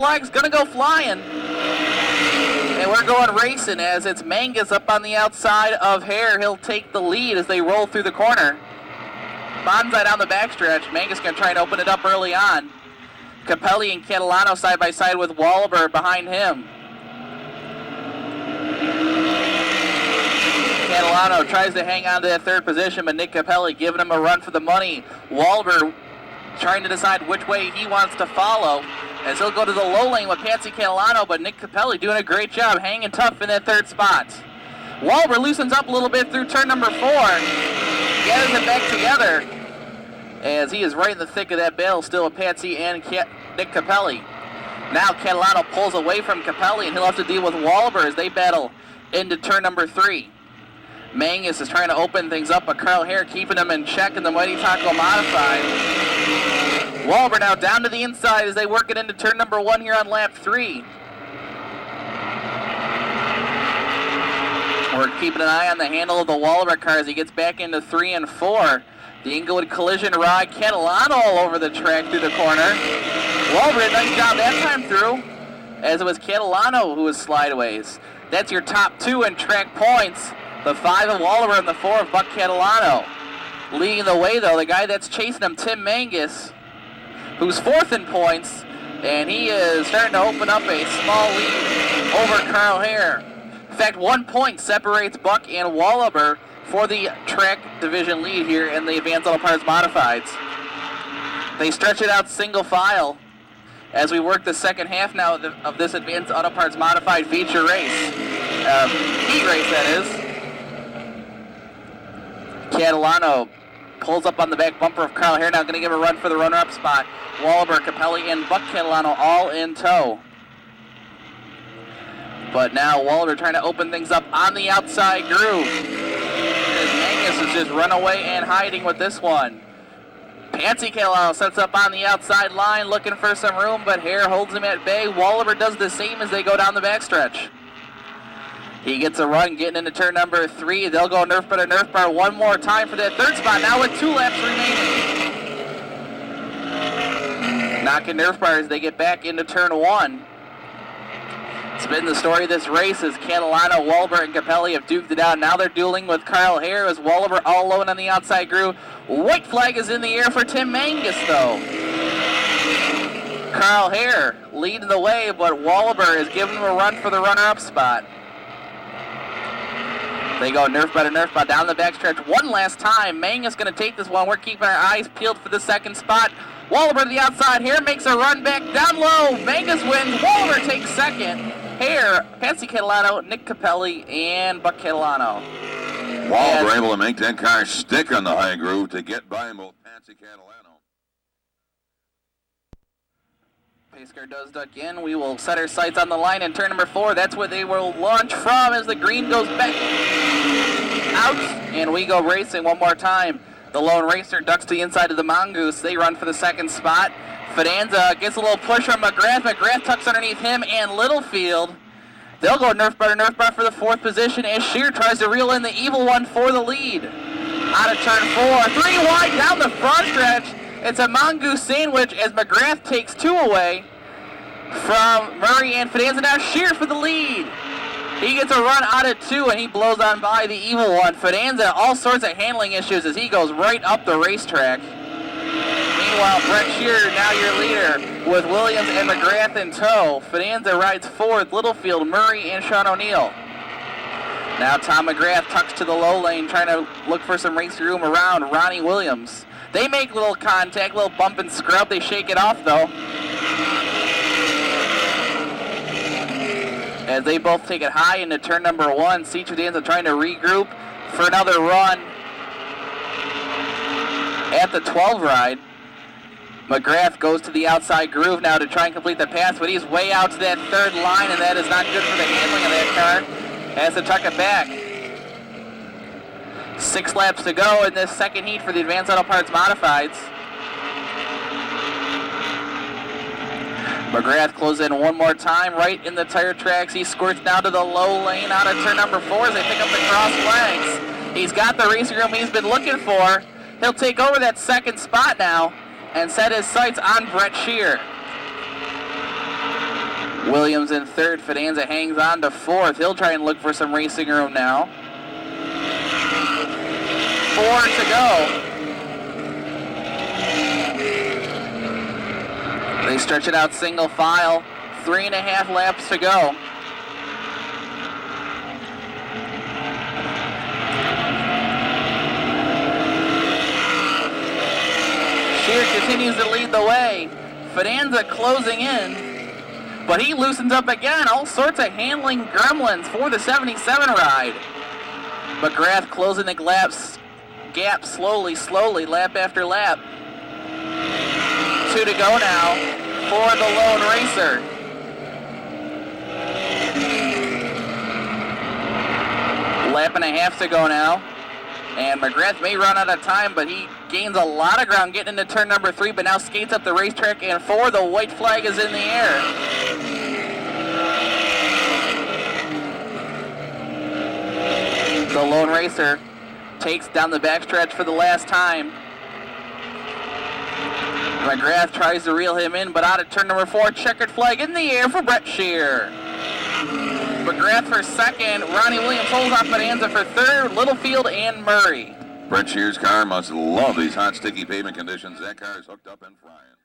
Flag's gonna go flying. And we're going racing as it's Mangus up on the outside of Hare. He'll take the lead as they roll through the corner. Bonsai down the backstretch. Mangus gonna try and open it up early on. Capelli and Catalano side by side with Wahlberg behind him. Catalano tries to hang on to that third position, but Nick Capelli giving him a run for the money. Wahlberg trying to decide which way he wants to follow as he'll go to the low lane with Patsy Catalano, but Nick Capelli doing a great job hanging tough in that third spot. Wahlberg loosens up a little bit through turn number 4, gathers it back together as he is right in the thick of that battle still with Patsy and Nick Capelli. Now Catalano pulls away from Capelli and he'll have to deal with Wahlberg as they battle into turn number 3. Mangus is trying to open things up, but Carl Hare keeping him in check in the Mighty Taco Modified. Wahlberg now down to the inside as they work it into turn number 1 here on lap 3. We're keeping an eye on the handle of the Wahlberg car as he gets back into 3 and 4. The Inglewood collision ride, Catalano all over the track through the corner. Wahlberg, nice job that time through, as it was Catalano who was slideways. That's your top 2 in track points. The 5 of Wahlberg and the 4 of Buck Catalano. Leading the way though, the guy that's chasing him, Tim Mangus, who's 4th in points, and he is starting to open up a small lead over Carl Hare. In fact, 1 point separates Buck and Wahlberg for the track division lead here in the Advanced Auto Parts Modifieds. They stretch it out single file as we work the second half now of this Advanced Auto Parts Modified feature race. Heat race, that is. Catalano pulls up on the back bumper of Carl Hare, now going to give a run for the runner-up spot. Wahlberg, Capelli, and Buck Catalano all in tow. But now Wahlberg trying to open things up on the outside groove. As Mangus is just run away and hiding with this one. Patsy Catalano sets up on the outside line looking for some room, but Hare holds him at bay. Wahlberg does the same as they go down the backstretch. He gets a run getting into turn number 3. They'll go Nerf bar to Nerf bar one more time for that third spot, now with 2 laps remaining. Knocking Nerf bar as they get back into turn 1. It's been the story of this race as Catalano, Wahlberg, and Capelli have duked it out. Now they're dueling with Carl Hare as Wahlberg all alone on the outside groove. White flag is in the air for Tim Mangus though. Carl Hare leading the way, but Wahlberg is giving him a run for the runner-up spot. They go Nerf bar to Nerf bar down the backstretch one last time. Mangus going to take this one. We're keeping our eyes peeled for the second spot. Wahlberg to the outside. Hare makes a run back down low. Mangus wins. Wahlberg takes second. Hare, Patsy Catalano, Nick Capelli, and Buck Catalano. Wahlberg able to make that car stick on the high groove to get by both Patsy Catalano. Pace car does duck in. We will set our sights on the line in turn number 4. That's where they will launch from as the green goes back out. And we go racing one more time. The lone racer ducks to the inside of the Mongoose. They run for the second spot. Fidanza gets a little push from McGrath. McGrath tucks underneath him and Littlefield. They'll go Nerf bar for the 4th position as Shear tries to reel in the evil one for the lead. Out of turn 4. 3 wide down the front stretch. It's a Mongoose sandwich as McGrath takes 2 away from Murray and Fidanza. Now Shear for the lead. He gets a run out of 2 and he blows on by the evil one. Fidanza, all sorts of handling issues as he goes right up the racetrack. Meanwhile, Brett Shear, now your leader, with Williams and McGrath in tow. Fidanza rides 4th, Littlefield, Murray, and Sean O'Neill. Now Tom McGrath tucks to the low lane, trying to look for some race room around Ronnie Williams. They make a little contact, a little bump and scrub. They shake it off, though. As they both take it high into turn number 1. C. Fidanza trying to regroup for another run at the 12 ride. McGrath goes to the outside groove now to try and complete the pass, but he's way out to that 3rd line, and that is not good for the handling of that car. Has to tuck it back. 6 laps to go in this second heat for the Advanced Auto Parts Modifieds. McGrath closes in one more time right in the tire tracks. He squirts down to the low lane out of turn number 4 as they pick up the cross flags. He's got the racing room he's been looking for. He'll take over that second spot now and set his sights on Brett Shear. Williams in third. Fidanza hangs on to fourth. He'll try and look for some racing room now. 4 to go. They stretch it out single file. 3.5 laps to go. Shear continues to lead the way. Fidanza closing in, but he loosens up again. All sorts of handling gremlins for the 77 ride. McGrath closing the gap slowly, lap after lap. 2 to go now for the lone racer. Lap and a half to go now. And McGrath may run out of time, but he gains a lot of ground getting into turn number 3, but now skates up the racetrack, and 4, the white flag is in the air. The lone racer takes down the backstretch for the last time. McGrath tries to reel him in, but out of turn number 4, checkered flag in the air for Brett Shear. McGrath for second. Ronnie Williams holds off Fidanza for third. Littlefield and Murray. Brett Shear's car must love these hot, sticky pavement conditions. That car is hooked up and frying.